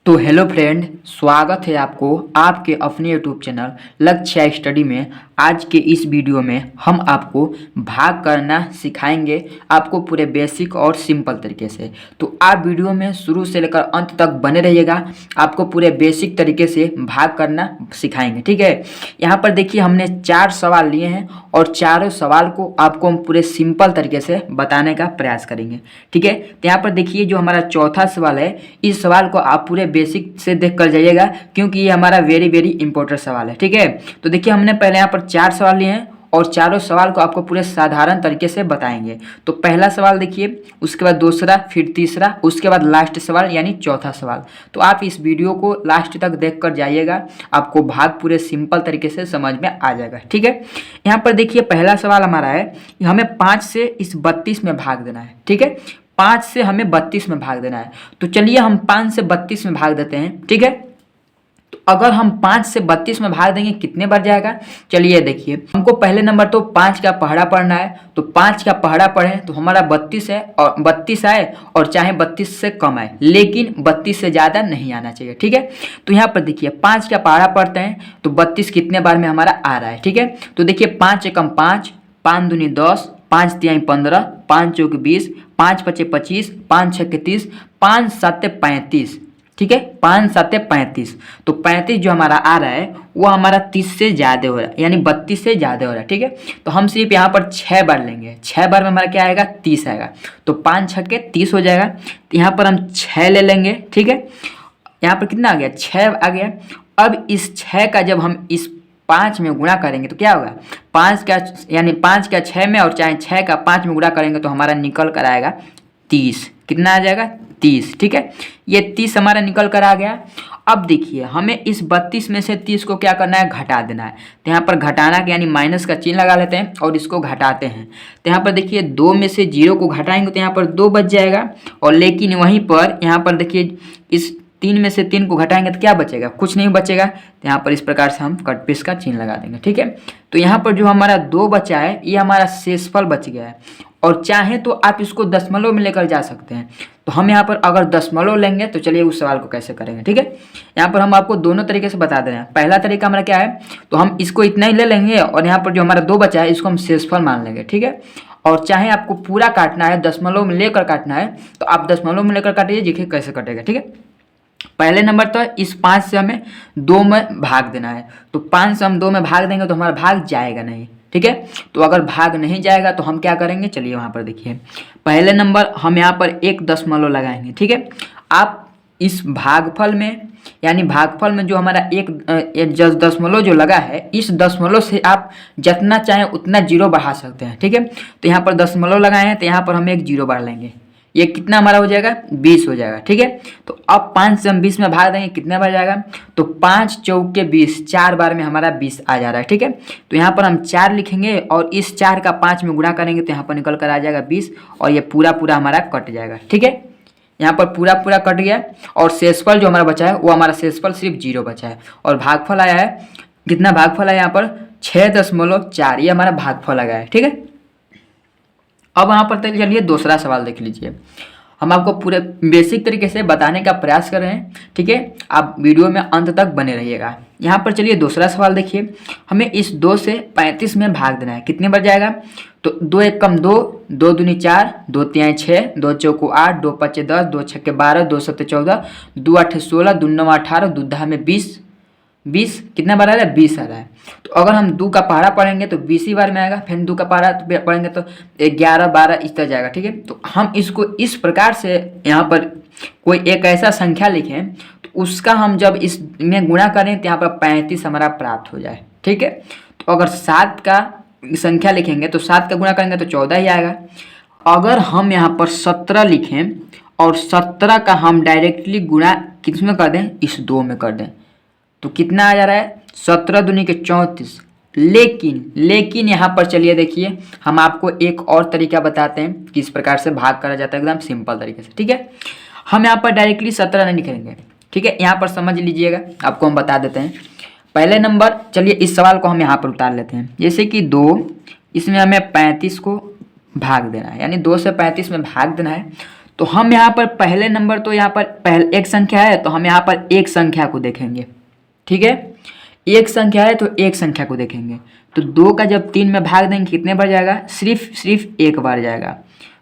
तो hello friend, स्वागत है आपको आपके अपने यूट्यूब चैनल लक्ष्य स्टडी में। आज के इस वीडियो में हम आपको भाग करना सिखाएंगे, आपको पूरे बेसिक और सिंपल तरीके से। तो आप वीडियो में शुरू से लेकर अंत तक बने रहिएगा, आपको पूरे बेसिक तरीके से भाग करना सिखाएंगे। ठीक है, यहाँ पर देखिए हमने 4 सवाल लिए हैं और चारों सवाल को आपको हम पूरे सिंपल तरीके से बताने का प्रयास करेंगे। ठीक है, तो यहाँ पर देखिए जो हमारा चौथा सवाल है, इस सवाल को आप पूरे बेसिक से देख कर जाइएगा क्योंकि ये हमारा वेरी इंपॉर्टेंट सवाल है। ठीक है, तो देखिए हमने पहले यहाँ पर 4 सवाल लिए हैं और चारों सवाल को आपको पूरे साधारण तरीके से बताएंगे। तो पहला सवाल देखिए, उसके बाद दूसरा, फिर तीसरा, उसके बाद लास्ट सवाल यानी चौथा सवाल। तो आप इस वीडियो को लास्ट तक देख कर जाइएगा, आपको भाग पूरे सिंपल तरीके से समझ में आ जाएगा। ठीक है, यहाँ पर देखिए पहला सवाल हमारा है, हमें 5 से इस 32 में भाग देना है। ठीक है, 5 से हमें 32 में भाग देना है। तो चलिए हम 5 से 32 में भाग देते हैं। ठीक है, तो अगर हम 5 से 32 में भाग देंगे कितने बार जाएगा, चलिए देखिए। हमको पहले नंबर तो 5 का पहाड़ा पढ़ना है, तो 5 का पहाड़ा पढ़ें तो हमारा 32 है और 32 आए और चाहे 32 से कम आए, लेकिन 32 से ज़्यादा नहीं आना चाहिए। ठीक है, तो यहाँ पर देखिए 5 का पहाड़ा पढ़ते हैं तो 32 कितने बार में हमारा आ रहा है। ठीक है, तो देखिए 5 एकम 5, 5 दूनी 10, 5 तिहाई 15, 5 चौक 20, 5 पचे 25, 5 छक्के 30, 5 साते 35। ठीक है, 5 साते 35, तो 35 जो हमारा आ रहा है वो हमारा 30 से ज़्यादा हो रहा है, यानी 32 से ज़्यादा हो रहा है। ठीक है, तो हम सिर्फ यहाँ पर 6 बार लेंगे, 6 बार में हमारा क्या आएगा, 30 आएगा। तो 5 छक्के 30 हो जाएगा। तो यहाँ पर हम 6 ले लेंगे। ठीक है, यहाँ पर कितना आ गया, 6 आ गया। अब इस 6 का जब हम इस 5 में गुणा करेंगे तो क्या होगा, 5 का यानी 5 का 6 में और चाहे 6 का 5 में गुणा करेंगे तो हमारा निकल कर आएगा 30। कितना आ जाएगा, 30। ठीक है, ये 30 हमारा निकल कर आ गया। अब देखिए हमें इस 32 में से 30 को क्या करना है, घटा देना है। तो यहाँ पर घटाना के यानी माइनस का चिन्ह लगा लेते हैं और इसको घटाते हैं। तो यहाँ पर देखिए 2 में से 0 को घटाएंगे तो यहाँ पर 2 बच जाएगा, और लेकिन वहीं पर यहाँ पर देखिए इस 3 में से 3 को घटाएंगे तो क्या बचेगा, कुछ नहीं बचेगा। तो यहाँ पर इस प्रकार से हम कट पेश का चिन्ह लगा देंगे। ठीक है, तो यहाँ पर जो हमारा 2 बचा है ये हमारा शेषफल बच गया है, और चाहे तो आप इसको दशमलव में लेकर जा सकते हैं। तो हम यहाँ पर अगर दशमलव लेंगे तो चलिए उस सवाल को कैसे करेंगे। ठीक है, यहाँ पर हम आपको दोनों तरीके से बता दे रहे हैं। पहला तरीका हमारा क्या है, तो हम इसको इतना ही ले लेंगे और यहाँ पर जो हमारा 2 बचा है इसको हम शेषफल मान लेंगे। ठीक है, और चाहे आपको पूरा काटना है, दशमलव में लेकर काटना है तो आप दशमलव में लेकर काटिए, देखिए कैसे कटेगा। ठीक है, पहले नंबर तो इस 5 से हमें 2 में भाग देना है। तो 5 से हम 2 में भाग देंगे तो हमारा भाग जाएगा नहीं। ठीक है, तो अगर भाग नहीं जाएगा तो हम क्या करेंगे, चलिए वहाँ पर देखिए पहले नंबर हम यहाँ पर 1 दशमलव लगाएंगे। ठीक है, आप इस भागफल में यानी भागफल में जो हमारा एक दशमलव जो लगा है, इस दशमलव से आप जितना चाहें उतना 0 बढ़ा सकते हैं। ठीक है, तो यहाँ पर दशमलव लगाए हैं तो यहाँ पर हम एक 0 बढ़ा लेंगे, ये कितना हमारा हो जाएगा, 20 हो जाएगा। ठीक है, तो अब 5 से हम 20 में भाग देंगे कितने बार जाएगा, तो 5 चौके 20, 4 बार में हमारा 20 आ जा रहा है। ठीक है, तो यहाँ पर हम 4 लिखेंगे और इस 4 का 5 में गुणा करेंगे तो यहाँ पर निकल कर आ जाएगा 20, और ये पूरा हमारा कट जाएगा। ठीक है, यहाँ पर पूरा कट गया, और शेषफल जो हमारा बचा है वो हमारा शेषफल सिर्फ 0 बचा है, और भागफल आया है कितना, भागफल आया यहाँ पर 6.4, ये हमारा भागफल आ गया है। ठीक है, अब यहाँ पर चलिए दूसरा सवाल देख लीजिए। हम आपको पूरे बेसिक तरीके से बताने का प्रयास कर रहे हैं। ठीक है, आप वीडियो में अंत तक बने रहिएगा। यहाँ पर चलिए दूसरा सवाल देखिए, हमें इस 2 से 35 में भाग देना है, कितने बार जाएगा, तो 2 एकम 2, 2 दूनी 4, 2 तिहाई 6, 2 चौको 8, 2 पचे 10, 2 छक्के 12, 2 सत्ते 14, 2 आठे 16, 2 नौ 18, 2 दहा में 20, 20 कितना बार आ रहा है, 20 आ रहा है। तो अगर हम 2 का पहाड़ा पढ़ेंगे तो 20 ही बार में आएगा, फिर 2 का पहाड़ा पढ़ेंगे तो 11, 12 इस तरह जाएगा। ठीक है, तो हम इसको इस प्रकार से यहाँ पर कोई एक ऐसा संख्या लिखें तो उसका हम जब इसमें गुणा करें तो यहाँ पर 35 हमारा प्राप्त हो जाए। ठीक है, तो अगर 7 का संख्या लिखेंगे तो 7 का गुणा करेंगे तो 14 ही आएगा। अगर हम यहाँ पर 17 लिखें और 17 का हम डायरेक्टली गुणा किस में कर दें, इस 2 में कर दें, तो कितना आ जा रहा है, 17 दूनी के 34। लेकिन यहाँ पर चलिए देखिए हम आपको एक और तरीका बताते हैं किस प्रकार से भाग करा जाता है, एकदम सिंपल तरीके से। ठीक है, हम यहाँ पर डायरेक्टली 17 नहीं लिखेंगे। ठीक है, यहाँ पर समझ लीजिएगा, आपको हम बता देते हैं। पहले नंबर चलिए इस सवाल को हम यहाँ पर उतार लेते हैं, जैसे कि 2, इसमें हमें 35 को भाग देना है, यानी 2 से 35 में भाग देना है। तो हम यहाँ पर पहले नंबर तो यहाँ पर पहले एक संख्या है तो हम यहाँ पर एक संख्या को देखेंगे। ठीक है, एक संख्या है तो एक संख्या को देखेंगे। तो 2 का जब 3 में भाग देंगे कितने बार जाएगा? सिर्फ एक बार जाएगा।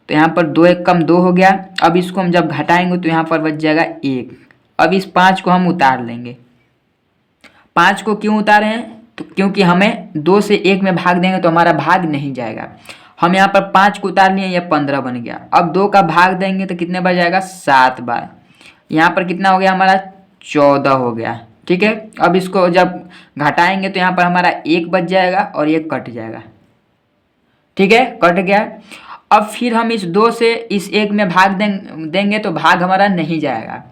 तो यहाँ पर 2 एक कम 2 हो गया। अब इसको हम जब घटाएंगे तो यहाँ पर बच जाएगा 1। अब इस 5 को हम उतार लेंगे। 5 को क्यों उतारे हैं? तो क्योंकि हमें 2 से 1 में भाग देंगे तो हमारा भाग नहीं जाएगा। हम यहाँ पर 5 को उतार लिए, यह 15 बन गया। अब 2 का भाग देंगे तो कितने बार जाएगा? 7 बार। यहाँ पर कितना हो गया हमारा? 14 हो गया। ठीक है, अब इसको जब घटाएंगे तो यहाँ पर हमारा 1 बच जाएगा और 1 कट जाएगा। ठीक है, कट गया। अब फिर हम इस 2 से इस 1 में भाग देंगे तो भाग हमारा नहीं जाएगा।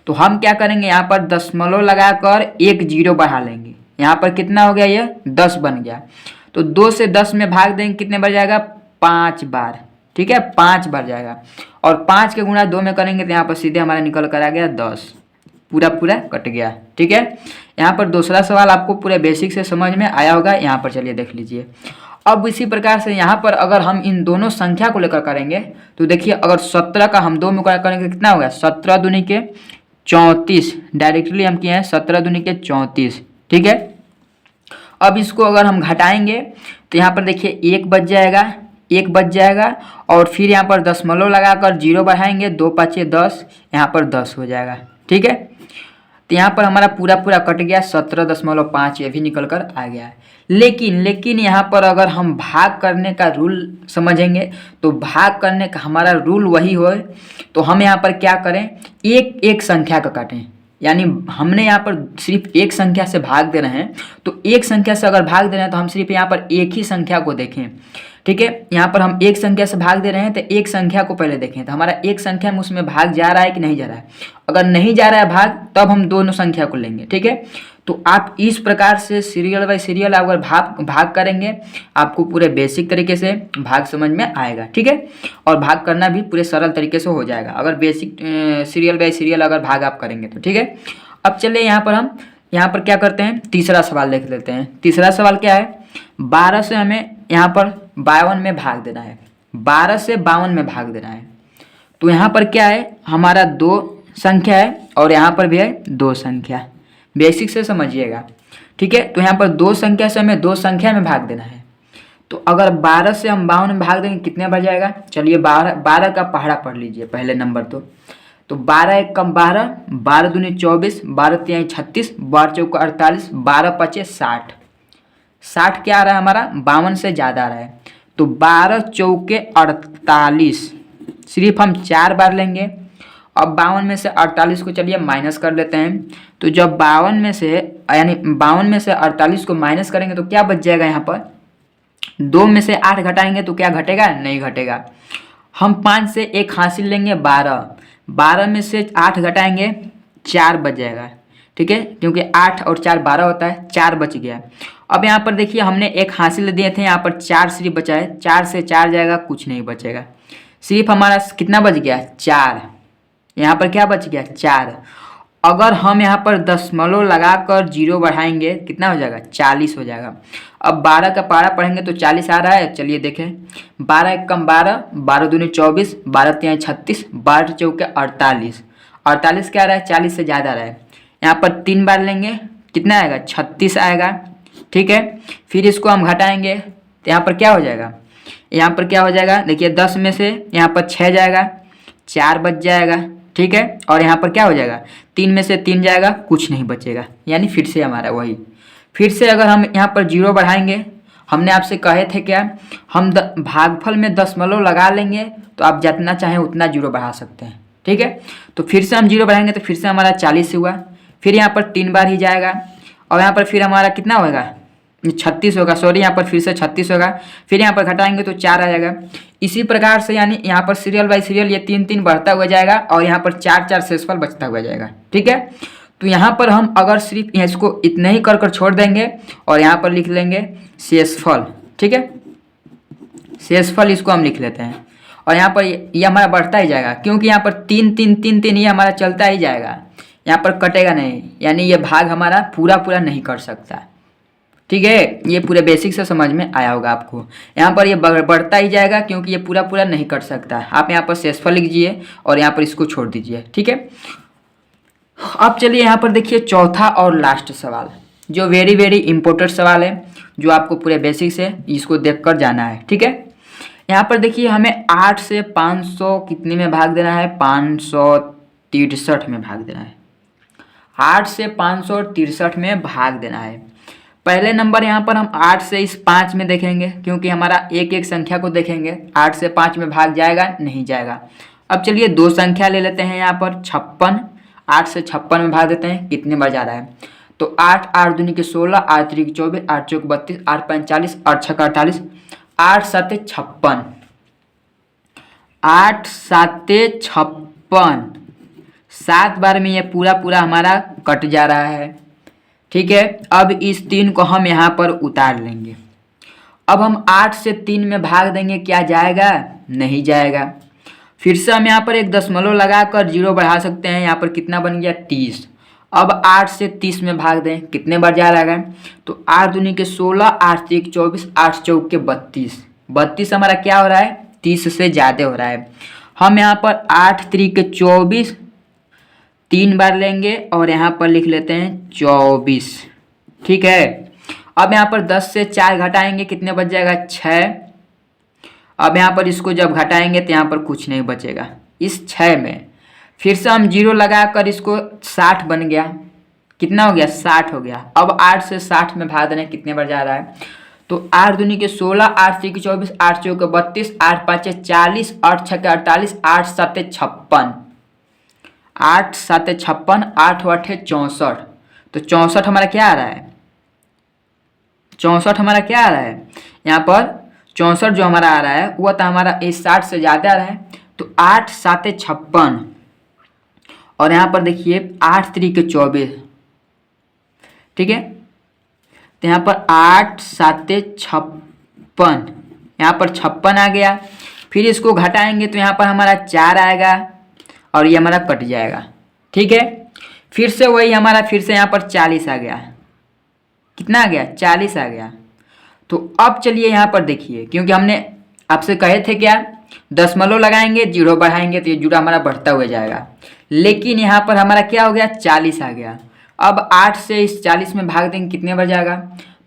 तो हम क्या करेंगे? यहाँ पर दशमलव लगाकर 1 0 बढ़ा लेंगे। यहाँ पर कितना हो गया? ये 10 बन गया। तो 2 से 10 में भाग देंगे कितने बार जाएगा? 5 बार। ठीक है, 5 बार जाएगा। और 5 के गुणा 2 में करेंगे तो यहाँ पर सीधे हमारा निकल कर आ गया 10। पूरा कट गया। ठीक है, यहाँ पर दूसरा सवाल आपको पूरे बेसिक से समझ में आया होगा। यहाँ पर चलिए देख लीजिए। अब इसी प्रकार से यहाँ पर अगर हम इन दोनों संख्या को लेकर करेंगे तो देखिए, अगर 17 का हम 2 में करेंगे कितना होगा? 17 दूनी के 34। डायरेक्टली हम किए हैं 17 दूनी के 34। ठीक है, अब इसको अगर हम घटाएंगे तो यहाँ पर देखिए 1 बच जाएगा, 1 बच जाएगा। और फिर यहाँ पर दशमलव लगाकर 0 बढ़ाएंगे, 2 5 10, यहाँ पर 10 हो जाएगा। ठीक है, तो यहाँ पर हमारा पूरा कट गया। 17.5 ये भी निकल कर आ गया है। लेकिन यहाँ पर अगर हम भाग करने का रूल समझेंगे तो भाग करने का हमारा रूल वही हो। तो हम यहाँ पर क्या करें? एक संख्या का काटें। यानी हमने यहाँ पर सिर्फ एक संख्या से भाग दे रहे हैं, तो एक संख्या से अगर भाग दे रहे हैं तो हम सिर्फ यहाँ पर एक ही संख्या को देखें। ठीक है, यहाँ पर हम एक संख्या से भाग दे रहे हैं तो एक संख्या को पहले देखें तो हमारा एक संख्या में उसमें भाग जा रहा है कि नहीं जा रहा है। अगर नहीं जा रहा है भाग, तब हम दोनों संख्या को लेंगे। ठीक है, तो आप इस प्रकार से सीरियल बाय सीरियल अगर भाग करेंगे आपको पूरे बेसिक तरीके से भाग समझ में आएगा। ठीक है, और भाग करना भी पूरे सरल तरीके से हो जाएगा अगर बेसिक सीरियल बाय सीरियल अगर भाग आप करेंगे तो। ठीक है, अब चलिए यहाँ पर क्या करते हैं? तीसरा सवाल देख लेते हैं। तीसरा सवाल क्या है? 12 से हमें यहाँ पर 52 में भाग देना है। 12 से 52 में भाग देना है। तो यहाँ पर क्या है? हमारा 2 संख्या है और यहाँ पर भी है 2 संख्या। बेसिक से समझिएगा। ठीक है, तो यहाँ पर 2 संख्या से हमें 2 संख्या में भाग देना है। तो अगर 12 से हम 52 में भाग देंगे कितने बार जाएगा? चलिए 12 का पहाड़ा पढ़ लीजिए पहले नंबर। तो 12 एक कम 12, 12 दूनी 24, 12 तिहाई 36, 12 चौका 48, 12 पचे 60। 60 क्या आ रहा है हमारा? 52 से ज़्यादा आ रहा है। तो 12 चौके 48 सिर्फ हम 4 बार लेंगे। अब 52 में से 48 को चलिए माइनस कर लेते हैं। तो जब 52 में से 48 को माइनस करेंगे तो क्या बच जाएगा? यहाँ पर 2 में से 8 घटाएंगे तो क्या घटेगा? नहीं घटेगा। हम 5 से 1 हासिल लेंगे 12 में से 8 घटाएंगे 4 बच जाएगा। ठीक है, क्योंकि 8 और 4 12 होता है, 4 बच गया। अब यहाँ पर देखिए हमने 1 हासिल दिए थे, यहाँ पर 4 सिर्फ बचा है। 4 से 4 जाएगा, कुछ नहीं बचेगा। सिर्फ हमारा कितना बच गया? 4। यहाँ पर क्या बच गया? 4। अगर हम यहाँ पर दशमलव लगाकर 0 बढ़ाएंगे कितना हो जाएगा? 40 हो जाएगा। अब 12 का पारा पढ़ेंगे तो 40 आ रहा है। चलिए देखें, 12 एक कम 12, 12 दूनी 24, 12 तिहाई 36, 12 चौके 48। 48 क्या आ रहा है? 40 से ज़्यादा आ रहा है। यहाँ पर 3 बार लेंगे कितना आएगा? 36 आएगा। ठीक है, फिर इसको हम घटाएंगे तो यहाँ पर क्या हो जाएगा? यहाँ पर क्या हो जाएगा? देखिए 10 में से यहाँ पर 6 जाएगा, 4 बच जाएगा। ठीक है, और यहाँ पर क्या हो जाएगा? 3 में से 3 जाएगा, कुछ नहीं बचेगा। यानी फिर से हमारा वही। फिर से अगर हम यहाँ पर 0 बढ़ाएंगे, हमने आपसे कहे थे क्या? हम भागफल में दशमलव लगा लेंगे तो आप जितना चाहें उतना 0 बढ़ा सकते हैं। ठीक है, तो फिर से हम 0 बढ़ाएंगे तो फिर से हमारा 40 हुआ। फिर यहाँ पर 3 बार ही जाएगा और यहाँ पर फिर हमारा कितना होगा? 36 होगा। सॉरी, यहाँ पर फिर से 36 होगा। फिर यहाँ पर घटाएंगे तो 4 आ जाएगा। इसी प्रकार से यानी यहाँ पर सीरियल बाय सीरियल ये 3 बढ़ता हुआ जाएगा और यहाँ पर 4 शेषफल बचता हुआ जाएगा। ठीक है, तो यहाँ पर हम अगर सिर्फ इसको इतना ही कर छोड़ देंगे और यहाँ पर लिख लेंगे शेषफल। ठीक है, शेषफल इसको हम लिख लेते हैं और यहाँ पर ये हमारा बढ़ता ही जाएगा, क्योंकि यहाँ पर 3 3 3 3 ये हमारा चलता ही जाएगा। यहाँ पर कटेगा नहीं, यानी ये भाग हमारा पूरा नहीं कर सकता। ठीक है, ये पूरे बेसिक से समझ में आया होगा आपको। यहाँ पर ये बढ़ता ही जाएगा क्योंकि ये पूरा पूरा नहीं कट सकता। आप यहाँ पर शेषफल लिख दीजिए और यहाँ पर इसको छोड़ दीजिए। ठीक है, अब चलिए यहाँ पर देखिए चौथा और लास्ट सवाल, जो वेरी वेरी इंपॉर्टेंट सवाल है, जो आपको पूरे बेसिक से इसको देख कर जाना है। ठीक है, यहाँ पर देखिए हमें 8 से 500 कितने में भाग देना है, 563 में भाग देना है। 8 से 563 में भाग देना है। पहले नंबर यहाँ पर हम 8 से इस 5 में देखेंगे क्योंकि हमारा एक एक संख्या को देखेंगे। 8 से 5 में भाग जाएगा, नहीं जाएगा। अब चलिए दो संख्या ले लेते हैं यहाँ पर 56। 8 से 56 में भाग देते हैं, कितने बार जा रहा है, तो 8 8 दूनी के 16, 8 3 के 24, 8 चौक 32, 8 5 40, 8 6 48, 8 7 56, 8 7 56, 7 बार में ये पूरा पूरा हमारा कट जा रहा है। ठीक है, अब इस 3 को हम यहाँ पर उतार लेंगे। अब हम 8 से 3 में भाग देंगे, क्या जाएगा, नहीं जाएगा। फिर से हम यहाँ पर एक दशमलव लगाकर 0 बढ़ा सकते हैं। यहाँ पर कितना बन गया, 30। अब 8 से 30 में भाग दें, कितने बार जा रहा है, तो 8 दूनी के 16, 8 3 के 24, 8 चौक के 32। 32 हमारा क्या हो रहा है, 30 से ज़्यादा हो रहा है। हम यहाँ पर 8 3 के 24 3 बार लेंगे और यहाँ पर लिख लेते हैं 24। ठीक है, अब यहाँ पर 10 से 4 घटाएंगे, कितने बच जाएगा, 6। अब यहाँ पर इसको जब घटाएंगे तो यहाँ पर कुछ नहीं बचेगा। इस 6 में फिर से हम 0 लगाकर इसको 60 बन गया, कितना हो गया, 60 हो गया। अब 8 से 60 में भाग देना, कितने बार जा रहा है, तो 8 दूनी के 16, 8 3 के 24, 8 चौक के 32, 8 5 40, 8 6 के 48, 8 7 56, 8 7 56, 8 8 64। तो 64 हमारा क्या आ रहा है, 64 हमारा क्या आ रहा है, यहाँ पर 64 जो हमारा आ रहा है वो तो हमारा इस 60 से ज़्यादा आ रहा है। तो 8 7 56 और यहाँ पर देखिए 8 3 के 24। ठीक है, तो यहाँ पर 8 7 56, यहाँ पर 56 आ गया। फिर इसको घटाएंगे तो यहाँ पर हमारा 4 आएगा और ये हमारा कट जाएगा। ठीक है, फिर से वही हमारा फिर से यहाँ पर 40 आ गया, कितना आ गया, 40 आ गया। तो अब चलिए यहाँ पर देखिए, क्योंकि हमने आपसे कहे थे क्या, दशमलव लगाएंगे 0 बढ़ाएंगे तो ये जुड़ा हमारा बढ़ता हुआ जाएगा, लेकिन यहाँ पर हमारा क्या हो गया, 40 आ गया। अब 8 से इस 40 में भाग देंगे, कितने बार जाएगा,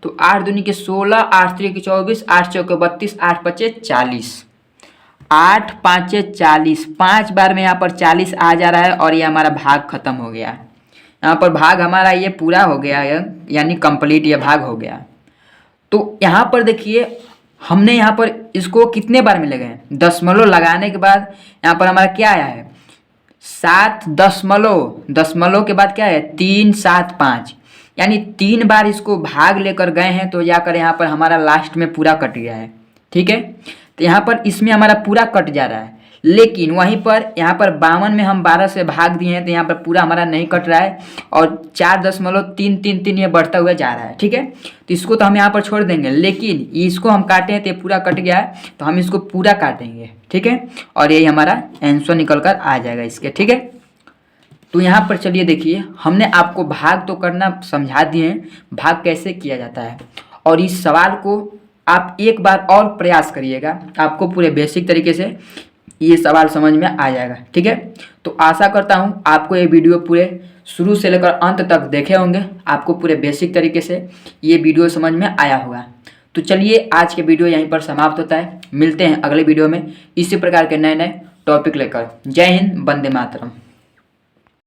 तो 8 दूनी के 16, 8 3 के 24, 8 चौक के 32, 8 5 40, 8 5 40, 5 बार में यहाँ पर 40 आ जा रहा है और ये हमारा भाग खत्म हो गया। यहाँ पर भाग हमारा ये पूरा हो गया, यानी कंप्लीट ये भाग हो गया। तो यहाँ पर देखिए हमने यहाँ पर इसको कितने बार में लगाए, दशमलव लगाने के बाद यहाँ पर हमारा क्या आया है, 7 दशमलव के बाद क्या है, 3 7 5, यानी 3 बार इसको भाग लेकर गए हैं तो जाकर यहाँ पर हमारा लास्ट में पूरा कट गया है। ठीक है, तो यहाँ पर इसमें हमारा पूरा कट जा रहा है, लेकिन वहीं पर यहाँ पर 52 में हम 12 से भाग दिए हैं तो यहाँ पर पूरा हमारा नहीं कट रहा है और 4.333 ये बढ़ता हुआ जा रहा है। ठीक है, तो इसको तो हम यहाँ पर छोड़ देंगे, लेकिन इसको हम काटे हैं तो ये पूरा कट गया है, तो हम इसको पूरा काटेंगे। ठीक है, और यही हमारा आंसर निकल कर आ जाएगा इसके। ठीक है, तो यहाँ पर चलिए देखिए, हमने आपको भाग तो करना समझा दिए हैं, भाग कैसे किया जाता है, और इस सवाल को आप एक बार और प्रयास करिएगा, आपको पूरे बेसिक तरीके से ये सवाल समझ में आ जाएगा। ठीक है, तो आशा करता हूँ आपको ये वीडियो पूरे शुरू से लेकर अंत तक देखे होंगे, आपको पूरे बेसिक तरीके से ये वीडियो समझ में आया होगा। तो चलिए आज के वीडियो यहीं पर समाप्त होता है, मिलते हैं अगले वीडियो में इसी प्रकार के नए नए टॉपिक लेकर। जय हिंद, वंदे मातरम।